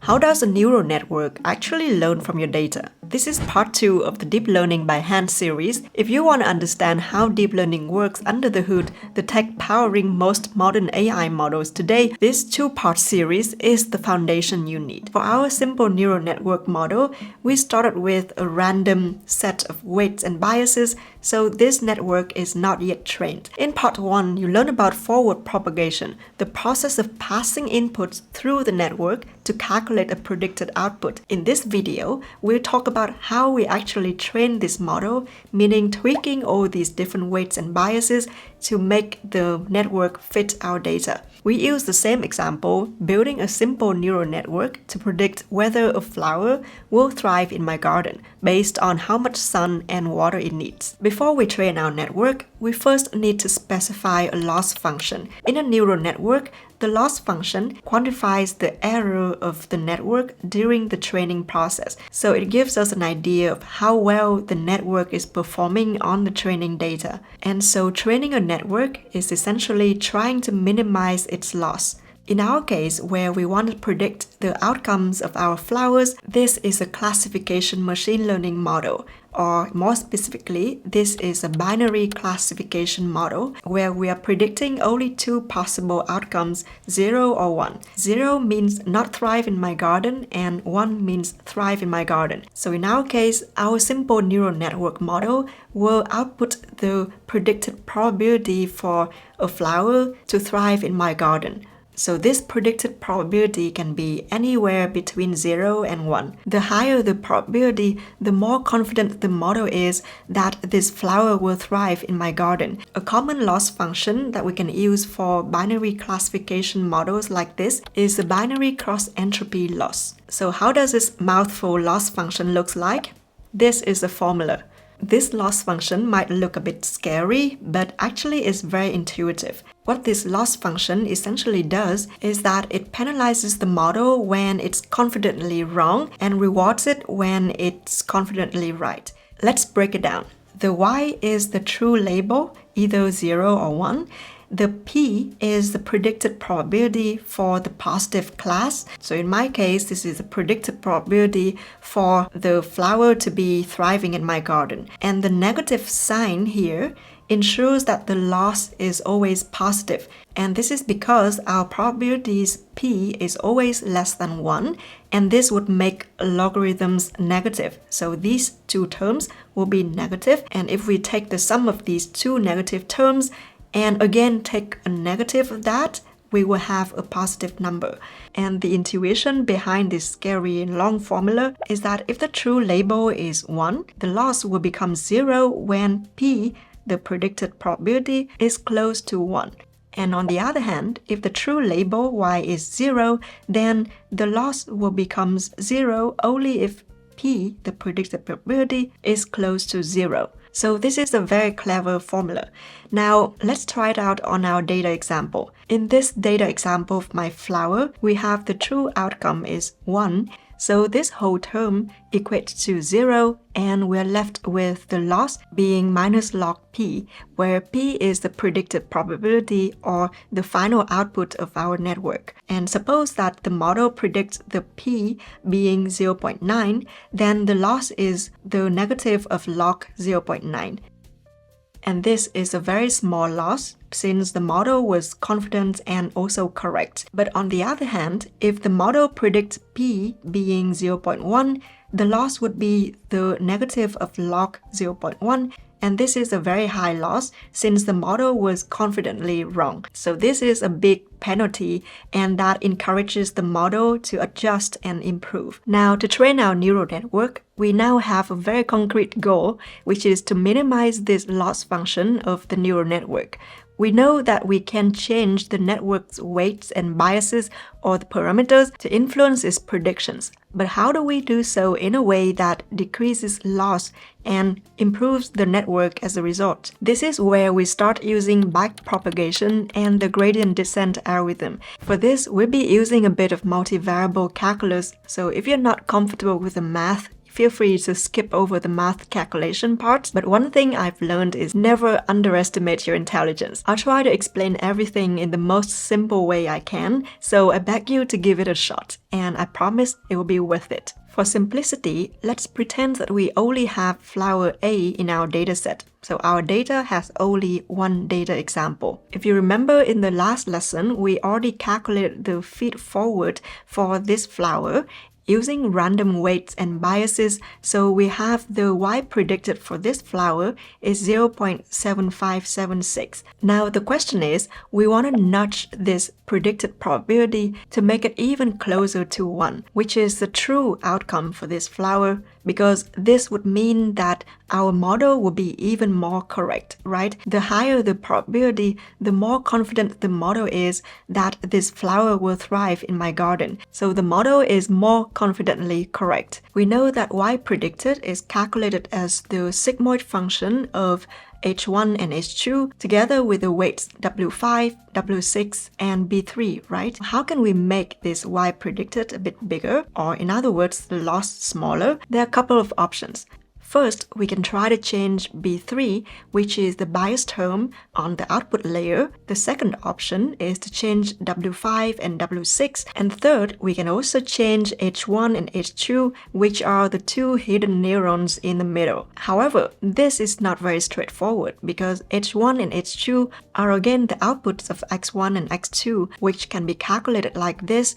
How does a neural network actually learn from your data? This is part 2 of the Deep Learning by Hand series. If you want to understand how deep learning works under the hood, the tech powering most modern AI models today, this 2-part series is the foundation you need. For our simple neural network model, we started with a random set of weights and biases, so this network is not yet trained. In part 1, you learn about forward propagation, the process of passing inputs through the network to calculate a predicted output. In this video, we'll talk about how we actually train this model, meaning tweaking all these different weights and biases to make the network fit our data. We use the same example, building a simple neural network to predict whether a flower will thrive in my garden based on how much sun and water it needs. Before we train our network, we first need to specify a loss function. In a neural network, the loss function quantifies the error of the network during the training process, so it gives us an idea of how well the network is performing on the training data. And so training a network is essentially trying to minimize its loss. In our case, where we want to predict the outcomes of our flowers, this is a classification machine learning model. Or more specifically, this is a binary classification model where we are predicting only 2 possible outcomes, 0 or 1. 0 means not thrive in my garden and 1 means thrive in my garden. So in our case, our simple neural network model will output the predicted probability for a flower to thrive in my garden. So this predicted probability can be anywhere between 0 and 1. The higher the probability, the more confident the model is that this flower will thrive in my garden. A common loss function that we can use for binary classification models like this is the binary cross-entropy loss. So how does this mouthful loss function look like? This is the formula. This loss function might look a bit scary, but actually is very intuitive. What this loss function essentially does is that it penalizes the model when it's confidently wrong and rewards it when it's confidently right. Let's break it down. The y is the true label, either 0 or 1. The p is the predicted probability for the positive class. So in my case, this is the predicted probability for the flower to be thriving in my garden. And the negative sign here ensures that the loss is always positive. And this is because our probabilities p is always less than 1, and this would make logarithms negative. So these 2 terms will be negative, and if we take the sum of these 2 negative terms, and again take a negative of that, we will have a positive number. And the intuition behind this scary long formula is that if the true label is 1, the loss will become 0 when p, the predicted probability, is close to 1. And on the other hand, if the true label y is 0, then the loss will become 0 only if p, the predicted probability, is close to 0. So this is a very clever formula. Now let's try it out on our data example. In this data example of my flower, we have the true outcome is 1. So this whole term equates to 0, and we're left with the loss being minus log p, where p is the predicted probability or the final output of our network. And suppose that the model predicts the p being 0.9, then the loss is the negative of log 0.9. And this is a very small loss since the model was confident and also correct. But on the other hand, if the model predicts p being 0.1, the loss would be the negative of log 0.1, and this is a very high loss since the model was confidently wrong. So this is a big penalty, and that encourages the model to adjust and improve. Now, to train our neural network, we now have a very concrete goal, which is to minimize this loss function of the neural network. We know that we can change the network's weights and biases or the parameters to influence its predictions. But how do we do so in a way that decreases loss and improves the network as a result? This is where we start using backpropagation and the gradient descent algorithm. For this, we'll be using a bit of multivariable calculus, so if you're not comfortable with the math, feel free to skip over the math calculation part. But one thing I've learned is never underestimate your intelligence. I'll try to explain everything in the most simple way I can, so I beg you to give it a shot, and I promise it will be worth it. For simplicity, let's pretend that we only have flower A in our dataset. So our data has only one data example. If you remember in the last lesson, we already calculated the feed forward for this flower using random weights and biases, so we have the Y predicted for this flower is 0.7576. Now the question is, we want to nudge this predicted probability to make it even closer to 1, which is the true outcome for this flower, because this would mean that our model will be even more correct, right? The higher the probability, the more confident the model is that this flower will thrive in my garden. So the model is more confidently correct. We know that Y predicted is calculated as the sigmoid function of H1 and H2 together with the weights W5, W6, and B3, right? How can we make this Y predicted a bit bigger, or in other words, the loss smaller? There are a couple of options. First, we can try to change B3, which is the bias term on the output layer. The second option is to change W5 and W6. And third, we can also change H1 and H2, which are the two hidden neurons in the middle. However, this is not very straightforward because H1 and H2 are again the outputs of X1 and X2, which can be calculated like this.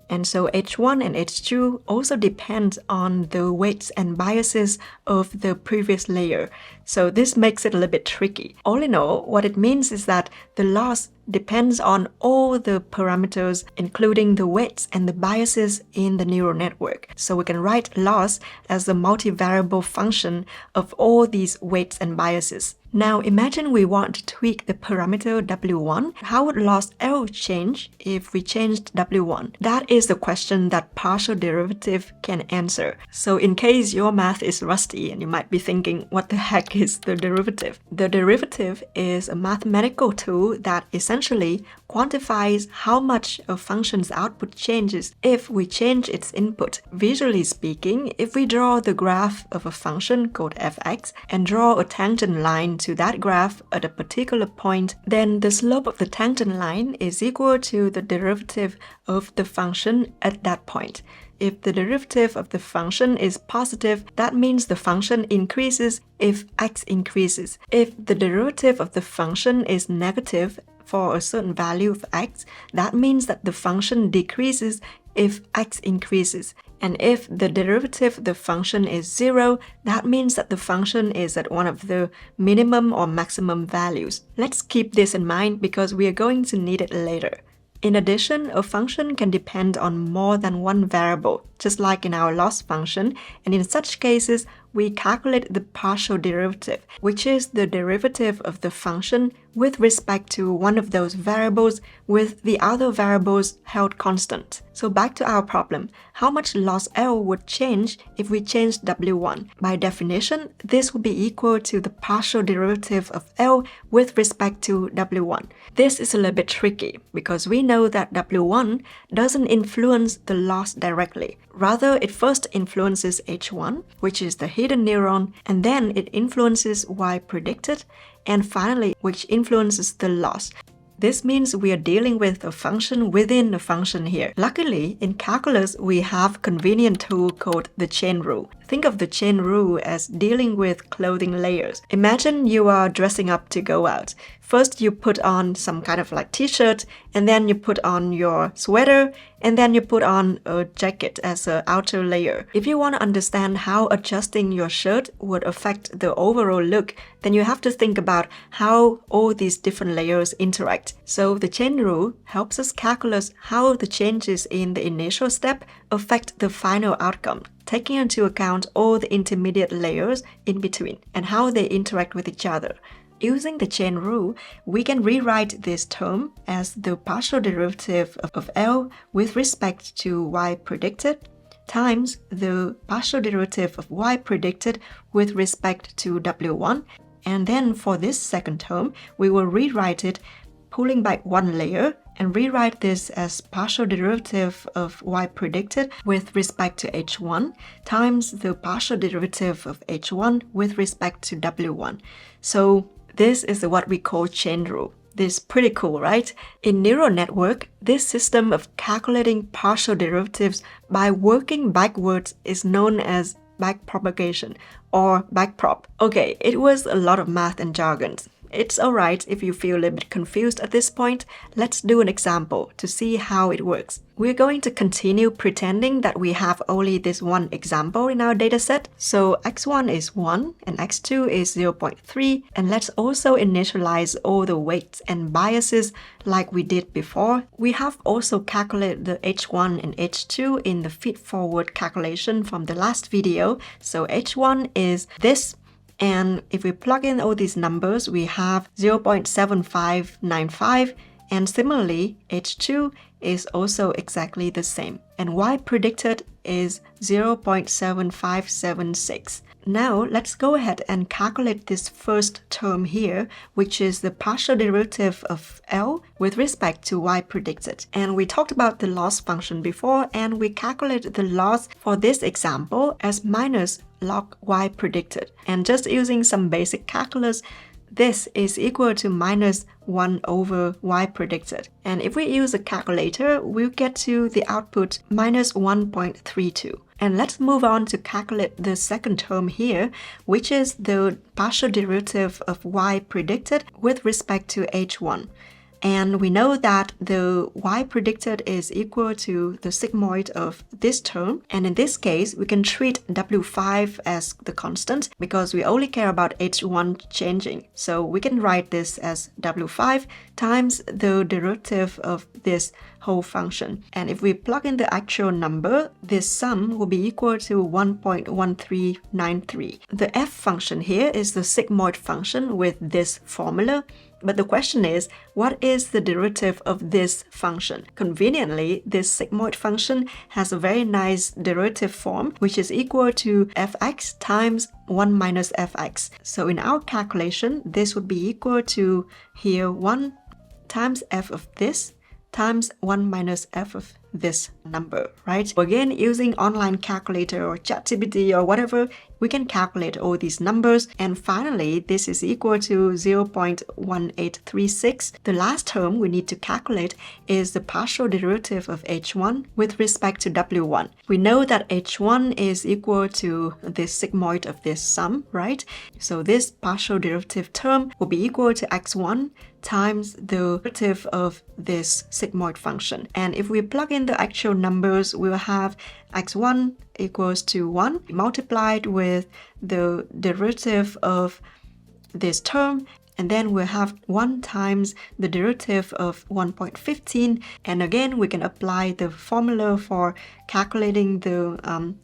And so H1 and H2 also depend on the weights and biases of the previous layer. So this makes it a little bit tricky. All in all, what it means is that the loss depends on all the parameters, including the weights and the biases in the neural network. So we can write loss as the multivariable function of all these weights and biases. Now imagine we want to tweak the parameter W1. How would loss L change if we changed W1? That is the question that partial derivative can answer. So in case your math is rusty and you might be thinking, what the heck is the derivative? The derivative is a mathematical tool that essentially quantifies how much a function's output changes if we change its input. Visually speaking, if we draw the graph of a function called fx and draw a tangent line to that graph at a particular point, then the slope of the tangent line is equal to the derivative of the function at that point. If the derivative of the function is positive, that means the function increases if x increases. If the derivative of the function is negative for a certain value of x, that means that the function decreases if x increases. And if the derivative of the function is 0, that means that the function is at one of the minimum or maximum values. Let's keep this in mind because we are going to need it later. In addition, a function can depend on more than one variable, just like in our loss function, and in such cases, we calculate the partial derivative, which is the derivative of the function with respect to one of those variables with the other variables held constant. So back to our problem. How much loss L would change if we changed W1? By definition, this would be equal to the partial derivative of L with respect to W1. This is a little bit tricky because we know that W1 doesn't influence the loss directly. Rather, it first influences H1, which is the hidden neuron, and then it influences Y predicted, and finally, which influences the loss. This means we are dealing with a function within a function here. Luckily, in calculus, we have a convenient tool called the chain rule. Think of the chain rule as dealing with clothing layers. Imagine you are dressing up to go out. First, you put on some kind of like t-shirt, and then you put on your sweater, and then you put on a jacket as an outer layer. If you want to understand how adjusting your shirt would affect the overall look, then you have to think about how all these different layers interact. So the chain rule helps us calculate how the changes in the initial step affect the final outcome, taking into account all the intermediate layers in between and how they interact with each other. Using the chain rule, we can rewrite this term as the partial derivative of L with respect to Y predicted times the partial derivative of Y predicted with respect to W1. And then for this second term, we will rewrite it pulling back one layer and rewrite this as partial derivative of y predicted with respect to h1 times the partial derivative of h1 with respect to w1. So this is what we call chain rule. This is pretty cool, right? In neural network, this system of calculating partial derivatives by working backwards is known as backpropagation or backprop. Okay, it was a lot of math and jargons. It's alright if you feel a little bit confused at this point. Let's do an example to see how it works. We're going to continue pretending that we have only this one example in our dataset. So x1 is 1 and x2 is 0.3, and let's also initialize all the weights and biases like we did before. We have also calculated the h1 and h2 in the feed-forward calculation from the last video. So h1 is this. And if we plug in all these numbers, we have 0.7595, and similarly, H2 is also exactly the same. And Y predicted is 0.7576. Now, let's go ahead and calculate this first term here, which is the partial derivative of L with respect to Y predicted. And we talked about the loss function before, and we calculated the loss for this example as minus log Y predicted. And just using some basic calculus, this is equal to minus 1 over Y predicted. And if we use a calculator, we'll get to the output minus 1.32. And let's move on to calculate the second term here, which is the partial derivative of Y predicted with respect to H1. And we know that the Y predicted is equal to the sigmoid of this term. And in this case, we can treat W5 as the constant because we only care about H1 changing. So we can write this as W5 times the derivative of this whole function. And if we plug in the actual number, this sum will be equal to 1.1393. The f function here is the sigmoid function with this formula. But the question is, what is the derivative of this function? Conveniently, this sigmoid function has a very nice derivative form, which is equal to fx times 1 minus fx. So in our calculation, this would be equal to here 1 times f of this times 1 minus f of this number, right? Again, using online calculator or ChatGPT or whatever, we can calculate all these numbers. And finally, this is equal to 0.1836. The last term we need to calculate is the partial derivative of h1 with respect to w1. We know that h1 is equal to the sigmoid of this sum, right? So this partial derivative term will be equal to x1 times the derivative of this sigmoid function. And if we plug in the actual numbers, we will have x1 equals to 1 multiplied with the derivative of this term, and then we'll have 1 times the derivative of 1.15, and again we can apply the formula for calculating the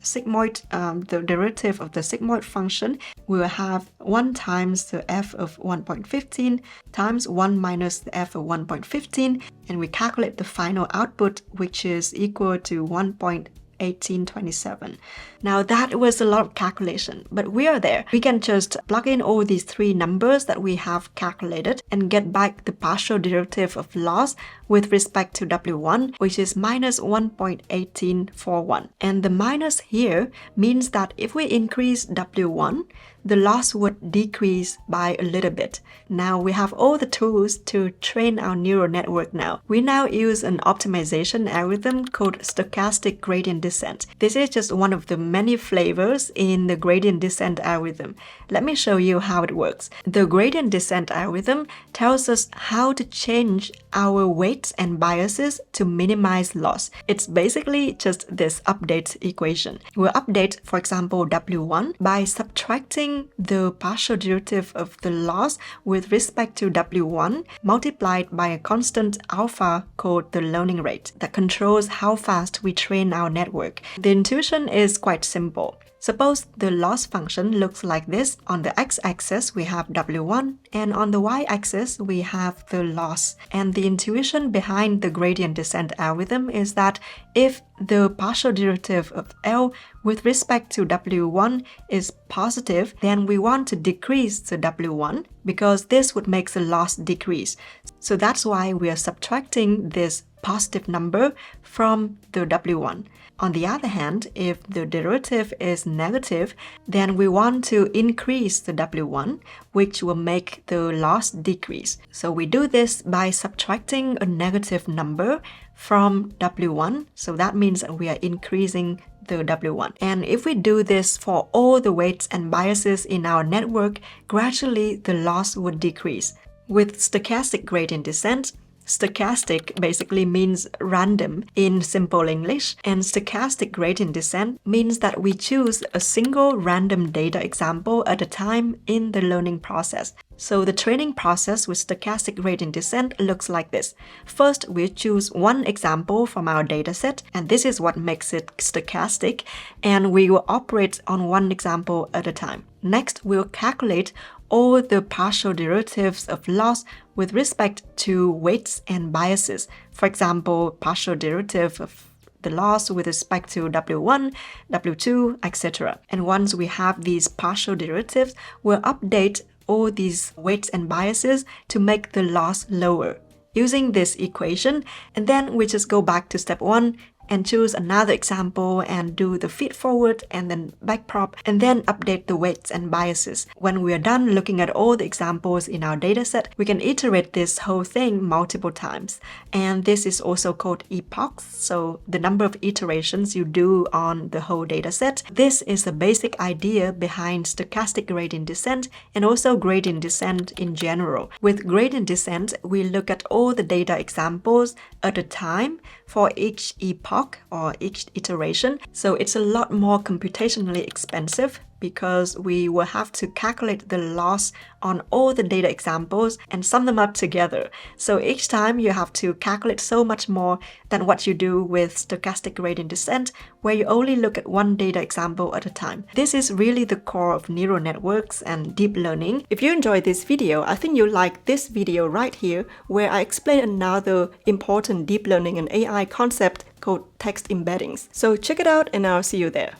sigmoid, the derivative of the sigmoid function. We will have 1 times the f of 1.15 times 1 minus the f of 1.15, and we calculate the final output, which is equal to 1.1827. Now that was a lot of calculation, but we are there. We can just plug in all these three numbers that we have calculated and get back the partial derivative of loss with respect to W1, which is minus 1.1841. And the minus here means that if we increase W1, the loss would decrease by a little bit. Now we have all the tools to train our neural network now. We now use an optimization algorithm called stochastic gradient descent. This is just one of the many flavors in the gradient descent algorithm. Let me show you how it works. The gradient descent algorithm tells us how to change our weights and biases to minimize loss. It's basically just this update equation. We'll update, for example, W1 by subtracting the partial derivative of the loss with respect to W1 multiplied by a constant alpha called the learning rate that controls how fast we train our network. The intuition is quite simple. Suppose the loss function looks like this. On the x-axis, we have W1, and on the y-axis, we have the loss. And the intuition behind the gradient descent algorithm is that if the partial derivative of L with respect to W1 is positive, then we want to decrease the W1 because this would make the loss decrease. So that's why we are subtracting this positive number from the W1. On the other hand, if the derivative is negative, then we want to increase the W1, which will make the loss decrease. So we do this by subtracting a negative number from W1. So that means we are increasing the W1. And if we do this for all the weights and biases in our network, gradually the loss would decrease. With stochastic gradient descent, stochastic basically means random in simple English, and stochastic gradient descent means that we choose a single random data example at a time in the learning process. So the training process with stochastic gradient descent looks like this. First, we choose one example from our dataset, and this is what makes it stochastic, and we will operate on one example at a time. Next, we'll calculate all the partial derivatives of loss with respect to weights and biases. For example, partial derivative of the loss with respect to W1, W2, etc. And once we have these partial derivatives, we'll update all these weights and biases to make the loss lower using this equation. And then we just go back to step 1 and choose another example and do the feed forward and then backprop and then update the weights and biases. When we are done looking at all the examples in our dataset, we can iterate this whole thing multiple times. And this is also called epochs, so the number of iterations you do on the whole dataset. This is the basic idea behind stochastic gradient descent and also gradient descent in general. With gradient descent, we look at all the data examples at a time for each epoch or each iteration. So it's a lot more computationally expensive because we will have to calculate the loss on all the data examples and sum them up together. So each time you have to calculate so much more than what you do with stochastic gradient descent, where you only look at one data example at a time. This is really the core of neural networks and deep learning. If you enjoyed this video, I think you'll like this video right here, where I explain another important deep learning and AI concept called text embeddings. So check it out and I'll see you there.